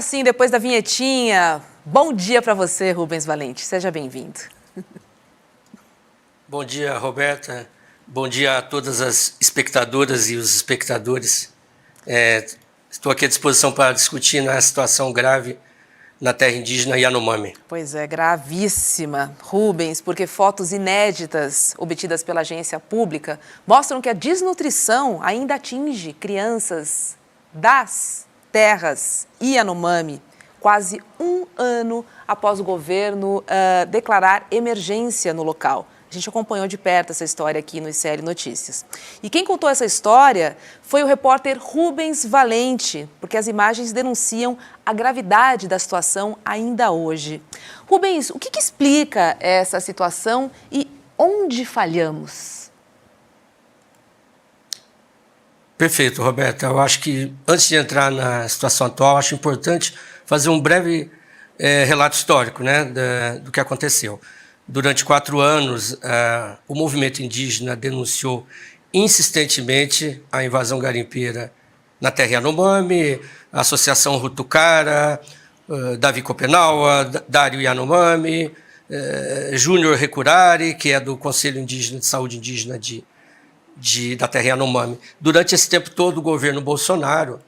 sim, depois da vinhetinha. Bom dia para você, Rubens Valente. Seja bem-vindo. Bom dia, Roberta. Bom dia a todas as espectadoras e os espectadores. Estou aqui à disposição para discutir a situação grave na terra indígena Yanomami. Pois é, gravíssima, Rubens, porque fotos inéditas obtidas pela agência pública mostram que a desnutrição ainda atinge crianças das terras Yanomami, quase um ano após o governo declarar emergência no local. A gente acompanhou de perto essa história aqui no ICL Notícias. E quem contou essa história foi o repórter Rubens Valente, porque as imagens denunciam a gravidade da situação ainda hoje. Rubens, o que explica essa situação e onde falhamos? Perfeito, Roberta. Eu acho que, antes de entrar na situação atual, acho importante fazer um breve relato histórico, né, do que aconteceu. Durante 4 anos, o movimento indígena denunciou insistentemente a invasão garimpeira na terra Yanomami, a Associação Rutucara, Davi Copenaua, Dário Yanomami, Júnior Recurari, que é do Conselho Indígena de Saúde Indígena da terra Yanomami. Durante esse tempo todo, o governo Bolsonaro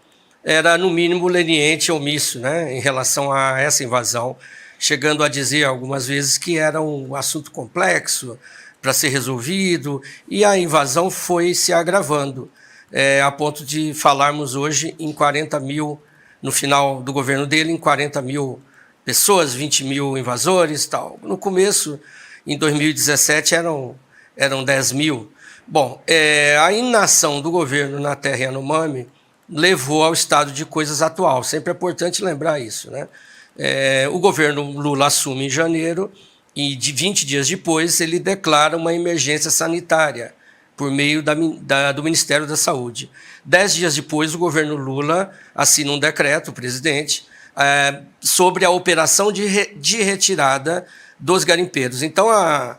era, no mínimo, leniente e omisso, né, em relação a essa invasão, chegando a dizer algumas vezes que era um assunto complexo para ser resolvido, e a invasão foi se agravando, a ponto de falarmos hoje em 40 mil, no final do governo dele, em 40 mil pessoas, 20 mil invasores e tal. No começo, em 2017, eram 10 mil. Bom, a inação do governo na terra Yanomami levou ao estado de coisas atual. Sempre é importante lembrar isso, né? O governo Lula assume em janeiro e, 20 dias depois, ele declara uma emergência sanitária por meio do Ministério da Saúde. 10 dias depois, o governo Lula assina um decreto, o presidente, sobre a operação de retirada dos garimpeiros. Então, a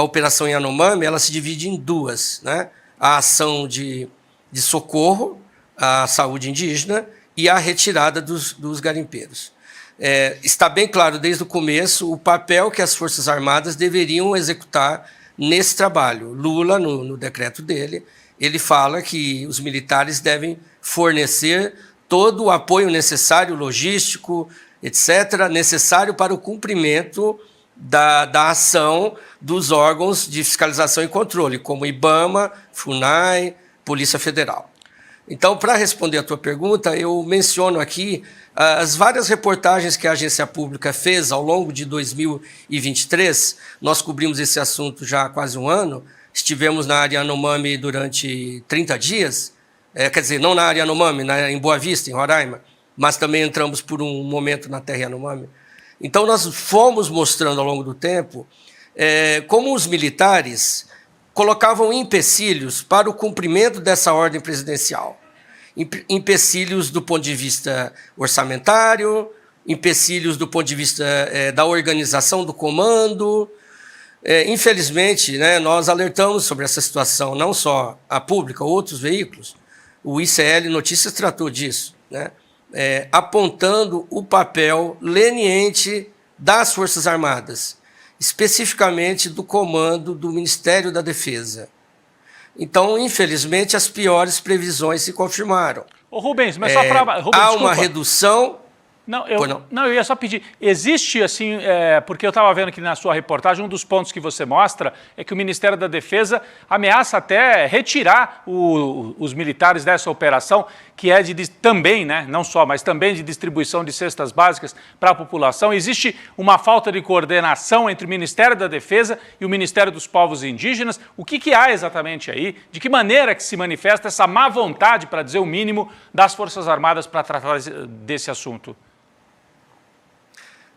operação Yanomami, ela se divide em duas, né? A ação de socorro à saúde indígena e a retirada dos garimpeiros. Está bem claro desde o começo o papel que as Forças Armadas deveriam executar nesse trabalho. Lula, no decreto dele, ele fala que os militares devem fornecer todo o apoio necessário, logístico, etc., necessário para o cumprimento da ação dos órgãos de fiscalização e controle, como IBAMA, FUNAI, Polícia Federal. Então, para responder a tua pergunta, eu menciono aqui as várias reportagens que a agência pública fez ao longo de 2023. Nós cobrimos esse assunto já há quase um ano. Estivemos na área Yanomami durante 30 dias, quer dizer, não na área Yanomami, em Boa Vista, em Roraima, mas também entramos por um momento na terra Yanomami. Então, nós fomos mostrando ao longo do tempo como os militares colocavam empecilhos para o cumprimento dessa ordem presidencial. Empecilhos do ponto de vista orçamentário, empecilhos do ponto de vista da organização do comando. Infelizmente, né, nós alertamos sobre essa situação, não só a pública, outros veículos. O ICL Notícias tratou disso, né, apontando o papel leniente das Forças Armadas, especificamente do comando do Ministério da Defesa. Então, infelizmente, as piores previsões se confirmaram. Ô Rubens, mas só para... Há uma redução... Não, eu ia só pedir, existe assim, porque eu estava vendo aqui na sua reportagem, um dos pontos que você mostra é que o Ministério da Defesa ameaça até retirar os militares dessa operação, que é também, né, não só, mas também de distribuição de cestas básicas para a população. Existe uma falta de coordenação entre o Ministério da Defesa e o Ministério dos Povos Indígenas. O que há exatamente aí? De que maneira que se manifesta essa má vontade, para dizer o mínimo, das Forças Armadas para tratar desse assunto?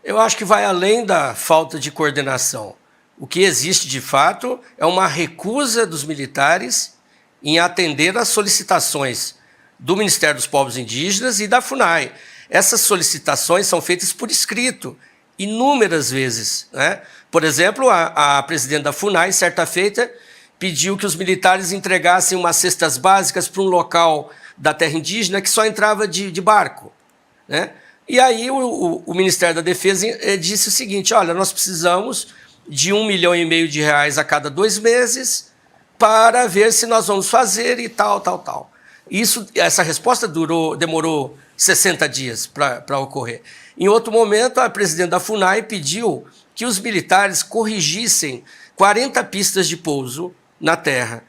Eu acho que vai além da falta de coordenação. O que existe, de fato, é uma recusa dos militares em atender às solicitações do Ministério dos Povos Indígenas e da FUNAI. Essas solicitações são feitas por escrito, inúmeras vezes, né? Por exemplo, a presidente da FUNAI, certa feita, pediu que os militares entregassem umas cestas básicas para um local da terra indígena que só entrava de barco, né? E aí o Ministério da Defesa disse o seguinte, olha, nós precisamos de R$1,5 milhão a cada 2 meses para ver se nós vamos fazer e tal. Essa resposta demorou 60 dias para ocorrer. Em outro momento, a presidente da FUNAI pediu que os militares corrigissem 40 pistas de pouso na terra.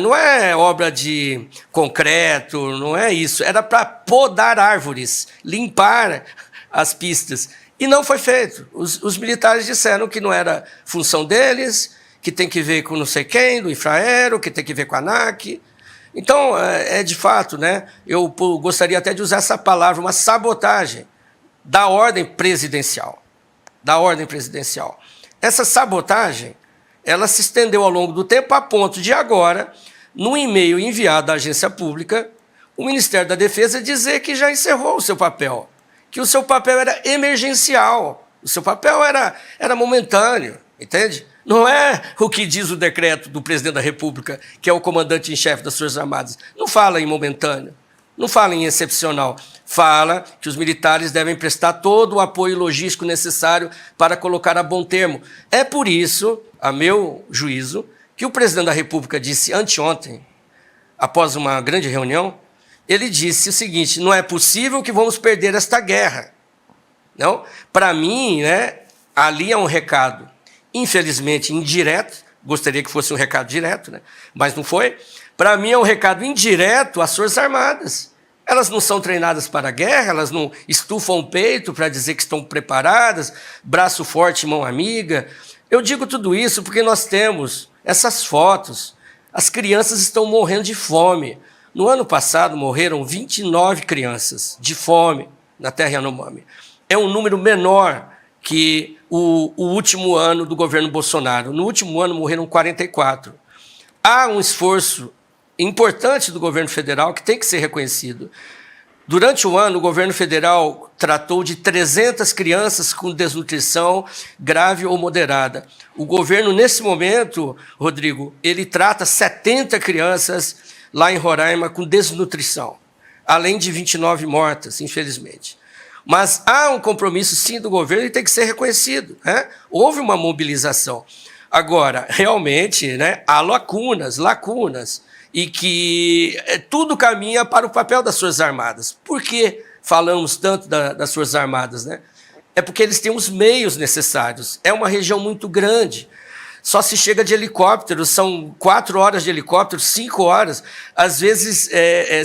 Não é obra de concreto, não é isso. Era para podar árvores, limpar as pistas. E não foi feito. Os militares disseram que não era função deles, que tem que ver com não sei quem, do Infraero, que tem que ver com a ANAC. Então, de fato, né, eu gostaria até de usar essa palavra, uma sabotagem da ordem presidencial. Essa sabotagem, ela se estendeu ao longo do tempo a ponto de agora, num e-mail enviado à agência pública, o Ministério da Defesa dizer que já encerrou o seu papel, que o seu papel era emergencial, o seu papel era momentâneo, entende? Não é o que diz o decreto do presidente da República, que é o comandante em chefe das Forças Armadas. Não fala em momentâneo, não fala em excepcional. Fala que os militares devem prestar todo o apoio logístico necessário para colocar a bom termo. É por isso, a meu juízo, que o presidente da República disse anteontem, após uma grande reunião, ele disse o seguinte, não é possível que vamos perder esta guerra. Não? Para mim, né, ali é um recado, infelizmente, indireto, gostaria que fosse um recado direto, né, mas não foi. Para mim é um recado indireto às Forças Armadas. Elas não são treinadas para a guerra, elas não estufam o peito para dizer que estão preparadas, braço forte, mão amiga. Eu digo tudo isso porque nós temos essas fotos. As crianças estão morrendo de fome. No ano passado morreram 29 crianças de fome na terra Yanomami. É um número menor que o último ano do governo Bolsonaro. No último ano morreram 44. Há um esforço importante do governo federal que tem que ser reconhecido. Durante o ano, o governo federal tratou de 300 crianças com desnutrição grave ou moderada. O governo, nesse momento, Rodrigo, ele trata 70 crianças lá em Roraima com desnutrição, além de 29 mortas, infelizmente. Mas há um compromisso, sim, do governo e tem que ser reconhecido, né? Houve uma mobilização. Agora, realmente, né, há lacunas, e que tudo caminha para o papel das Forças Armadas. Por que falamos tanto das Forças Armadas, né? É porque eles têm os meios necessários. É uma região muito grande. Só se chega de helicóptero, são 4 horas de helicóptero, 5 horas. Às vezes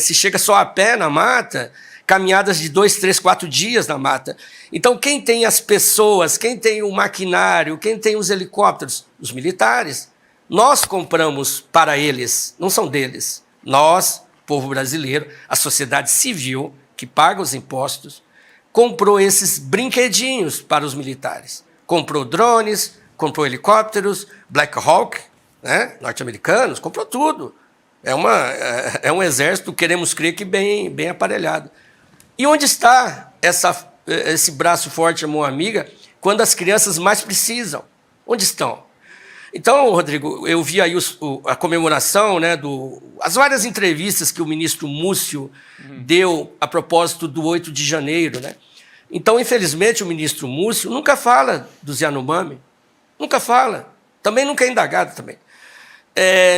se chega só a pé na mata, caminhadas de 2, 3, 4 dias na mata. Então, quem tem as pessoas, quem tem o maquinário, quem tem os helicópteros? Os militares. Nós compramos para eles, não são deles. Nós, povo brasileiro, a sociedade civil, que paga os impostos, comprou esses brinquedinhos para os militares. Comprou drones, comprou helicópteros, Black Hawk, né, norte-americanos, comprou tudo. É um exército, queremos crer que bem aparelhado. E onde está esse braço forte, a mão amiga, quando as crianças mais precisam? Onde estão? Então, Rodrigo, eu vi aí a comemoração, né, as várias entrevistas que o ministro Múcio deu a propósito do 8 de janeiro. Né? Então, infelizmente, o ministro Múcio nunca fala dos Yanomami, nunca fala, também nunca é indagado também.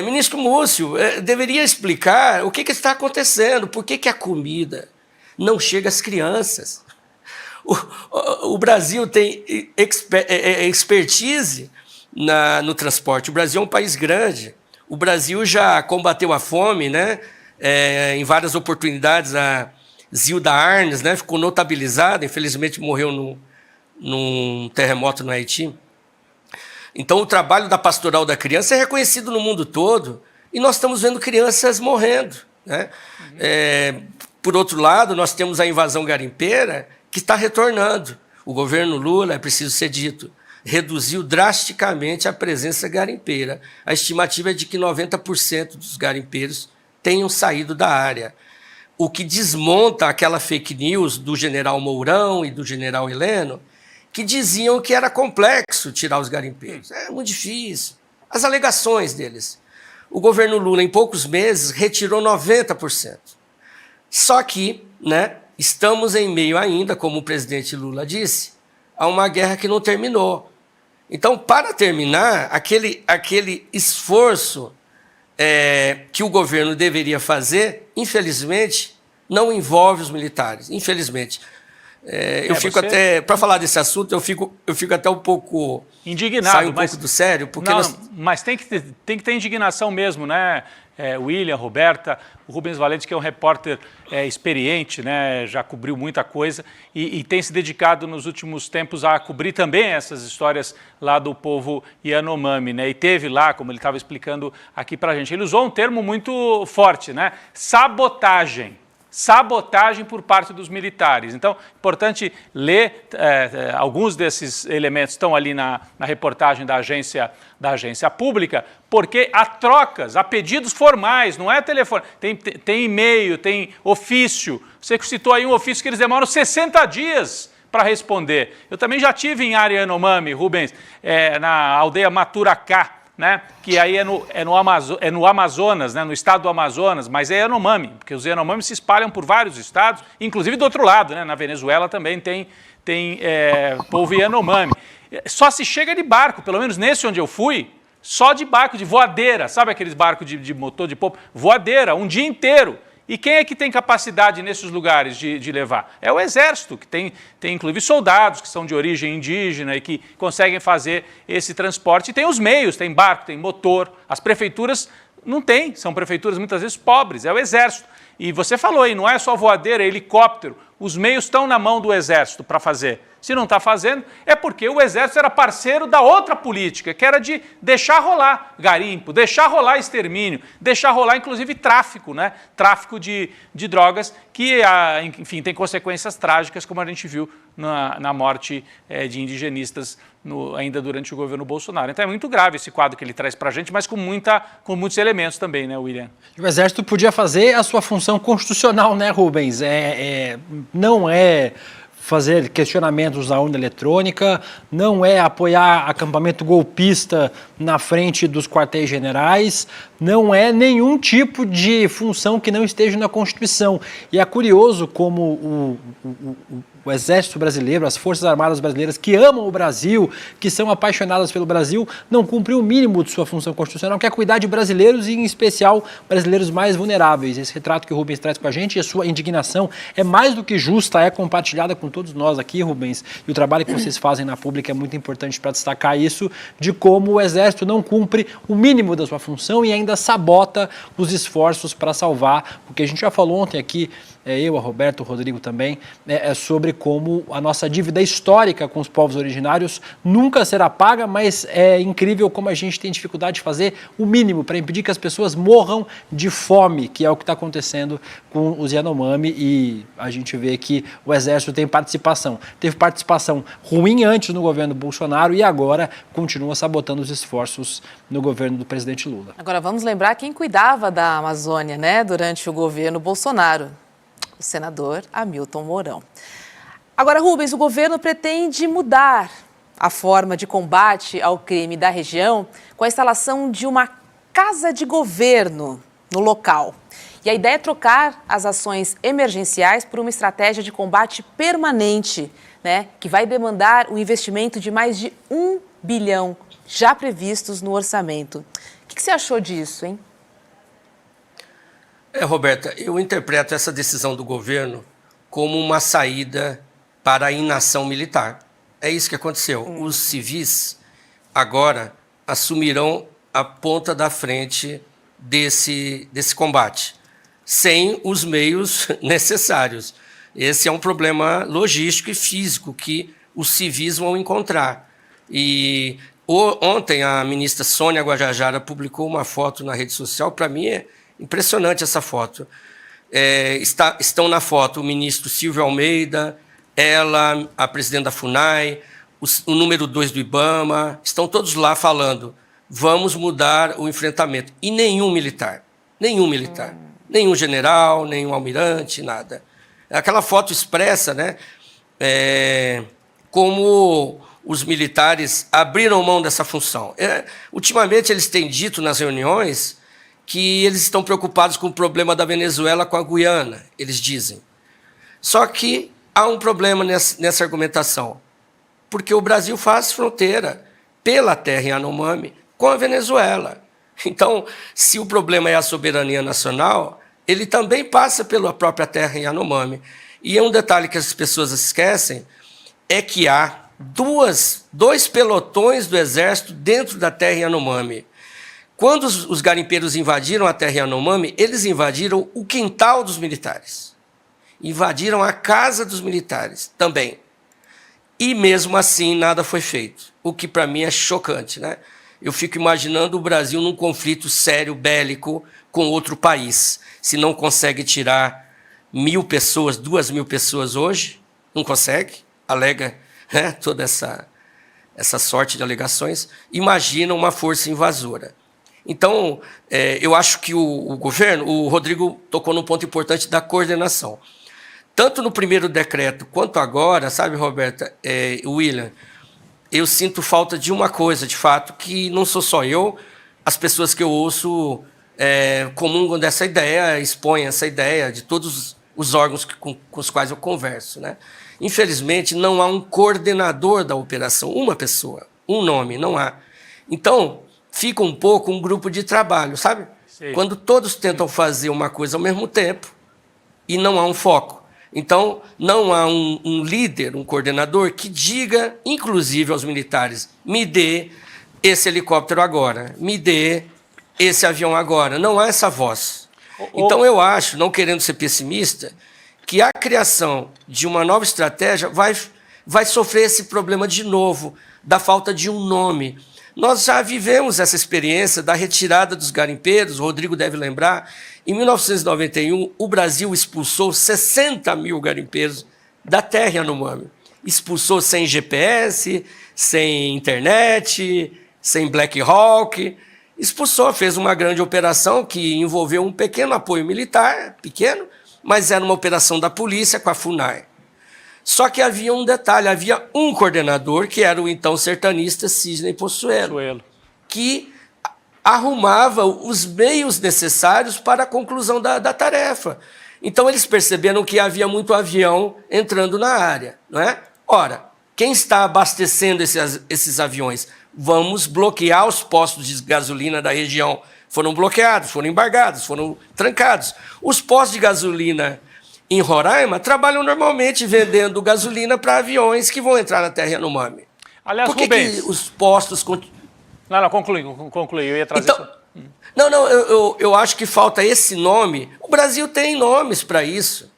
Ministro Múcio deveria explicar o que está acontecendo, por que a comida não chega às crianças. O Brasil tem expertise no transporte. O Brasil é um país grande. O Brasil já combateu a fome, né? Em várias oportunidades. A Zilda Arnes, né, ficou notabilizada, infelizmente morreu num terremoto no Haiti. Então, o trabalho da Pastoral da Criança é reconhecido no mundo todo e nós estamos vendo crianças morrendo. Né? Por outro lado, nós temos a invasão garimpeira que está retornando. O governo Lula, é preciso ser dito, reduziu drasticamente a presença garimpeira. A estimativa é de que 90% dos garimpeiros tenham saído da área, o que desmonta aquela fake news do general Mourão e do general Heleno, que diziam que era complexo tirar os garimpeiros. É muito difícil. As alegações deles. O governo Lula, em poucos meses, retirou 90%. Só que, né, estamos em meio ainda, como o presidente Lula disse, a uma guerra que não terminou. Então, para terminar, aquele esforço que o governo deveria fazer, infelizmente, não envolve os militares, infelizmente. Eu fico até, para falar desse assunto, eu fico até um pouco indignado, sai um pouco do sério, porque mas tem que ter indignação mesmo, né? William, Roberta, o Rubens Valente, que é um repórter experiente, né? Já cobriu muita coisa e tem se dedicado nos últimos tempos a cobrir também essas histórias lá do povo Yanomami, né? E teve lá, como ele estava explicando aqui para a gente, ele usou um termo muito forte, né? Sabotagem por parte dos militares. Então, importante ler, alguns desses elementos estão ali na reportagem da agência pública, porque há trocas, há pedidos formais, não é telefone, tem e-mail, tem ofício. Você citou aí um ofício que eles demoram 60 dias para responder. Eu também já tive em área Yanomami, Rubens, na aldeia Maturacá, né? Que aí é no Amazonas, né? No estado do Amazonas, mas é Yanomami, porque os Yanomami se espalham por vários estados, inclusive do outro lado, né? Na Venezuela também tem povo Yanomami. Só se chega de barco, pelo menos nesse onde eu fui, só de barco, de voadeira, sabe aqueles barcos de motor de popa? Voadeira, um dia inteiro. E quem é que tem capacidade nesses lugares de levar? É o Exército, que tem inclusive soldados que são de origem indígena e que conseguem fazer esse transporte. E tem os meios, tem barco, tem motor. As prefeituras não têm, são prefeituras muitas vezes pobres, é o Exército. E você falou aí, não é só voadeira, é helicóptero. Os meios estão na mão do Exército para fazer. Se não está fazendo, é porque o Exército era parceiro da outra política, que era de deixar rolar garimpo, deixar rolar extermínio, deixar rolar, inclusive, tráfico, né? Tráfico de drogas, que, enfim, tem consequências trágicas, como a gente viu na morte de indigenistas ainda durante o governo Bolsonaro. Então é muito grave esse quadro que ele traz para a gente, mas com muitos elementos também, né, William? O Exército podia fazer a sua função constitucional, né, Rubens? Não é fazer questionamentos à urna eletrônica, não é apoiar acampamento golpista na frente dos quartéis generais, não é nenhum tipo de função que não esteja na Constituição. E é curioso como o Exército Brasileiro, as Forças Armadas Brasileiras que amam o Brasil, que são apaixonadas pelo Brasil, não cumprem o mínimo de sua função constitucional, que é cuidar de brasileiros e, em especial, brasileiros mais vulneráveis. Esse retrato que o Rubens traz para a gente e a sua indignação é mais do que justa, é compartilhada com todos nós aqui, Rubens, e o trabalho que vocês fazem na pública é muito importante para destacar isso, de como o Exército não cumpre o mínimo da sua função e ainda sabota os esforços para salvar, porque a gente já falou ontem aqui, eu, a Roberto, o Rodrigo também, sobre como a nossa dívida histórica com os povos originários nunca será paga, mas é incrível como a gente tem dificuldade de fazer o mínimo para impedir que as pessoas morram de fome, que é o que está acontecendo com os Yanomami, e a gente vê que o Exército tem participação. Teve participação ruim antes no governo Bolsonaro e agora continua sabotando os esforços no governo do presidente Lula. Agora vamos lembrar quem cuidava da Amazônia, né, durante o governo Bolsonaro. O senador Hamilton Mourão. Agora, Rubens, o governo pretende mudar a forma de combate ao crime da região com a instalação de uma casa de governo no local. E a ideia é trocar as ações emergenciais por uma estratégia de combate permanente, né, que vai demandar um investimento de mais de 1 bilhão já previstos no orçamento. O que você achou disso, hein? Roberta, eu interpreto essa decisão do governo como uma saída para a inação militar. É isso que aconteceu. Os civis agora assumirão a ponta da frente desse combate, sem os meios necessários. Esse é um problema logístico e físico que os civis vão encontrar. E ontem a ministra Sônia Guajajara publicou uma foto na rede social, para mim é impressionante essa foto. Estão na foto o ministro Silvio Almeida, ela, a presidente da FUNAI, o número 2 do IBAMA, estão todos lá falando, vamos mudar o enfrentamento. E nenhum militar, nenhum general, nenhum almirante, nada. Aquela foto expressa, né, como os militares abriram mão dessa função. Ultimamente eles têm dito nas reuniões que eles estão preocupados com o problema da Venezuela com a Guiana, eles dizem. Só que há um problema nessa argumentação, porque o Brasil faz fronteira pela terra Yanomami com a Venezuela. Então, se o problema é a soberania nacional, ele também passa pela própria terra Yanomami. E um detalhe que as pessoas esquecem é que há dois pelotões do exército dentro da terra Yanomami. Quando os garimpeiros invadiram a terra Yanomami, eles invadiram o quintal dos militares. Invadiram a casa dos militares também. E mesmo assim nada foi feito, o que para mim é chocante, né? Eu fico imaginando o Brasil num conflito sério, bélico, com outro país. Se não consegue tirar 1.000 pessoas, 2.000 pessoas hoje, não consegue, alega, né, toda essa sorte de alegações, imagina uma força invasora. Então, eu acho que o governo, o Rodrigo tocou num ponto importante da coordenação. Tanto no primeiro decreto quanto agora, sabe, Roberta, William, eu sinto falta de uma coisa, de fato, que não sou só eu, as pessoas que eu ouço comungam dessa ideia, expõem essa ideia de todos os órgãos com os quais eu converso, né? Infelizmente, não há um coordenador da operação, uma pessoa, um nome, não há. Então, fica um pouco um grupo de trabalho, sabe? Sim. Quando todos tentam fazer uma coisa ao mesmo tempo e não há um foco. Então, não há um líder, um coordenador que diga, inclusive aos militares, me dê esse helicóptero agora, me dê esse avião agora. Não há essa voz. Então, eu acho, não querendo ser pessimista, que a criação de uma nova estratégia vai sofrer esse problema de novo, da falta de um nome. Nós já vivemos essa experiência da retirada dos garimpeiros, o Rodrigo deve lembrar. Em 1991, o Brasil expulsou 60.000 garimpeiros da terra Yanomami. Expulsou sem GPS, sem internet, sem Black Hawk. Expulsou, fez uma grande operação que envolveu um pequeno apoio militar, pequeno, mas era uma operação da polícia com a FUNAI. Só que havia um detalhe, havia um coordenador, que era o então sertanista Sidney Pozuelo, que arrumava os meios necessários para a conclusão da tarefa. Então, eles perceberam que havia muito avião entrando na área, não é? Ora, quem está abastecendo esses aviões? Vamos bloquear os postos de gasolina da região. Foram bloqueados, foram embargados, foram trancados. Os postos de gasolina em Roraima trabalham normalmente vendendo gasolina para aviões que vão entrar na terra Yanomami. Aliás, por que os postos... Não, conclui, eu ia trazer... Então, eu acho que falta esse nome. O Brasil tem nomes para isso.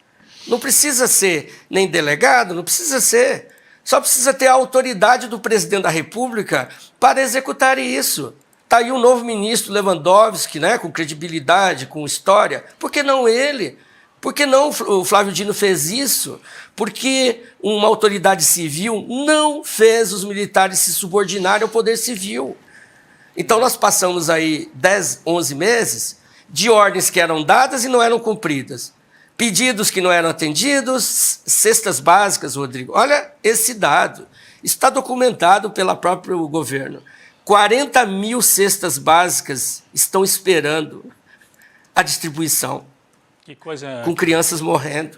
Não precisa ser nem delegado, não precisa ser. Só precisa ter a autoridade do presidente da República para executar isso. Está aí o novo ministro Lewandowski, né, com credibilidade, com história. Por que não ele? Por que não o Flávio Dino fez isso? Porque uma autoridade civil não fez os militares se subordinarem ao poder civil. Então, nós passamos aí 10, 11 meses de ordens que eram dadas e não eram cumpridas. Pedidos que não eram atendidos, cestas básicas, Rodrigo. Olha esse dado. Está documentado pelo próprio governo. 40.000 cestas básicas estão esperando a distribuição. Que coisa... Com crianças morrendo.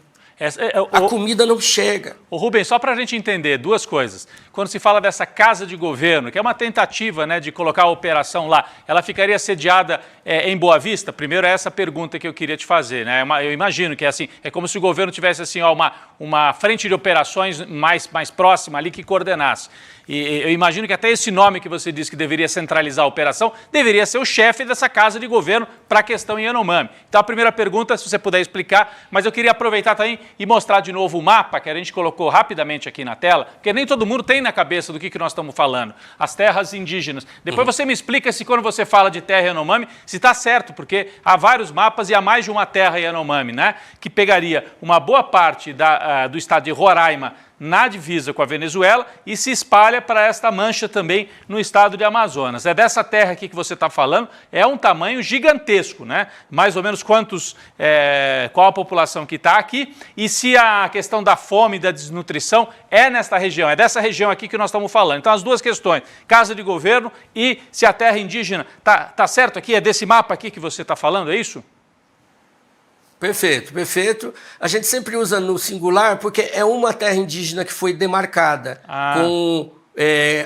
A comida não chega. Rubens, só para a gente entender duas coisas. Quando se fala dessa casa de governo, que é uma tentativa, né, de colocar a operação lá, ela ficaria sediada em Boa Vista? Primeiro, é essa pergunta que eu queria te fazer, né? Eu imagino que é como se o governo tivesse assim, ó, uma frente de operações mais próxima ali que coordenasse. E eu imagino que até esse nome que você disse que deveria centralizar a operação deveria ser o chefe dessa casa de governo para a questão em Yanomami. Então, a primeira pergunta, se você puder explicar, mas eu queria aproveitar também e mostrar de novo o mapa que a gente colocou rapidamente aqui na tela, porque nem todo mundo tem na cabeça do que nós estamos falando, as terras indígenas. Depois você me explica se quando você fala de terra Yanomami, se está certo, porque há vários mapas e há mais de uma terra Yanomami, né, que pegaria uma boa parte do estado de Roraima, na divisa com a Venezuela e se espalha para esta mancha também no estado de Amazonas. É dessa terra aqui que você está falando, é um tamanho gigantesco, né? Mais ou menos qual a população que está aqui e se a questão da fome e da desnutrição é nesta região, é dessa região aqui que nós estamos falando. Então, as duas questões, casa de governo e se a terra indígena, tá certo aqui? É desse mapa aqui que você está falando, é isso? Perfeito, perfeito. A gente sempre usa no singular porque é uma terra indígena que foi demarcada com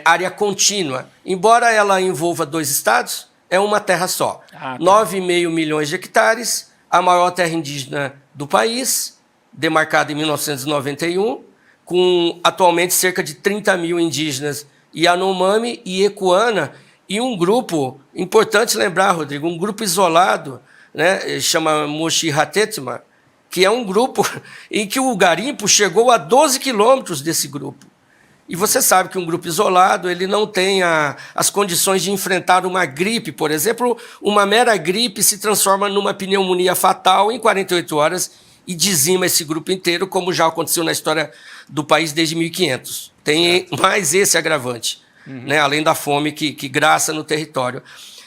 área contínua. Embora ela envolva 2 estados, é uma terra só. 9,5 milhões de hectares, a maior terra indígena do país, demarcada em 1991, com atualmente cerca de 30 mil indígenas Yanomami e Ecuana, e um grupo, importante lembrar, Rodrigo, um grupo isolado, né, chama Moshi-Hatetma, que é um grupo em que o garimpo chegou a 12 quilômetros desse grupo. E você sabe que um grupo isolado ele não tem as condições de enfrentar uma gripe, por exemplo, uma mera gripe se transforma numa pneumonia fatal em 48 horas e dizima esse grupo inteiro, como já aconteceu na história do país desde 1500. Tem mais esse agravante, né, além da fome que graça no território.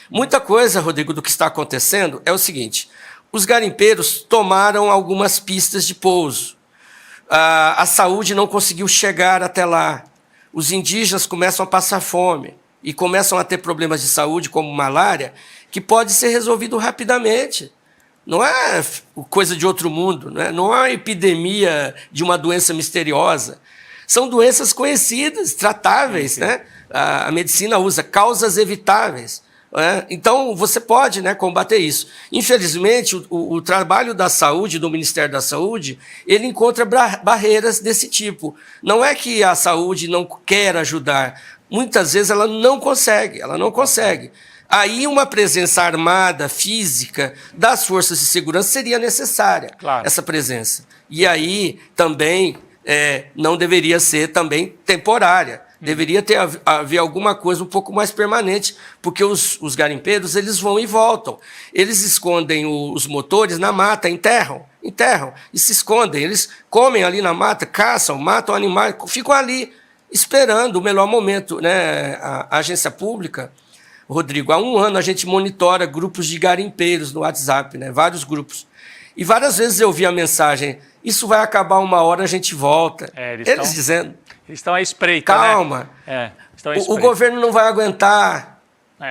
Muita coisa, Rodrigo, do que está acontecendo é o seguinte: os garimpeiros tomaram algumas pistas de pouso. A saúde não conseguiu chegar até lá. Os indígenas começam a passar fome e começam a ter problemas de saúde, como malária, que pode ser resolvido rapidamente. Não é coisa de outro mundo, não é uma epidemia de uma doença misteriosa. São doenças conhecidas, tratáveis, né? A medicina usa causas evitáveis. Então, você pode, né, combater isso. Infelizmente, o trabalho da saúde, do Ministério da Saúde, ele encontra barreiras desse tipo. Não é que a saúde não quer ajudar. Muitas vezes ela não consegue. Aí uma presença armada, física, das forças de segurança seria necessária, essa presença. E aí também não deveria ser também temporária. Deveria haver alguma coisa um pouco mais permanente, porque os garimpeiros eles vão e voltam. Eles escondem os motores na mata, enterram e se escondem. Eles comem ali na mata, caçam, matam animais, ficam ali esperando o melhor momento, né? A agência pública, Rodrigo, há 1 ano a gente monitora grupos de garimpeiros no WhatsApp, né? Vários grupos. E várias vezes eu vi a mensagem: isso vai acabar 1 hora, a gente volta. Eles dizendo... Eles estão à espreita, calma, né? O governo não vai aguentar.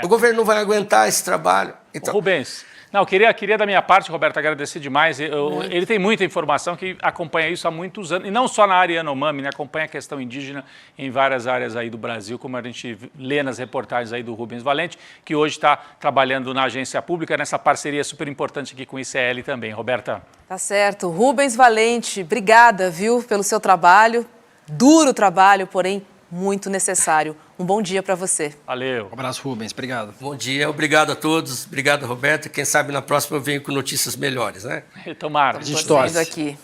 O governo não vai aguentar esse trabalho. Então... Rubens, não, queria da minha parte, Roberto, agradecer demais. Ele tem muita informação, que acompanha isso há muitos anos, e não só na área Yanomami, né? Acompanha a questão indígena em várias áreas aí do Brasil, como a gente lê nas reportagens aí do Rubens Valente, que hoje está trabalhando na agência pública, nessa parceria super importante aqui com o ICL também. Roberta. Tá certo. Rubens Valente, obrigada, viu, pelo seu trabalho. Duro trabalho, porém muito necessário. Um bom dia para você. Valeu. Um abraço, Rubens. Obrigado. Bom dia, obrigado a todos. Obrigado, Roberto. Quem sabe na próxima eu venho com notícias melhores, né? Tomara. Estamos torcendo aqui.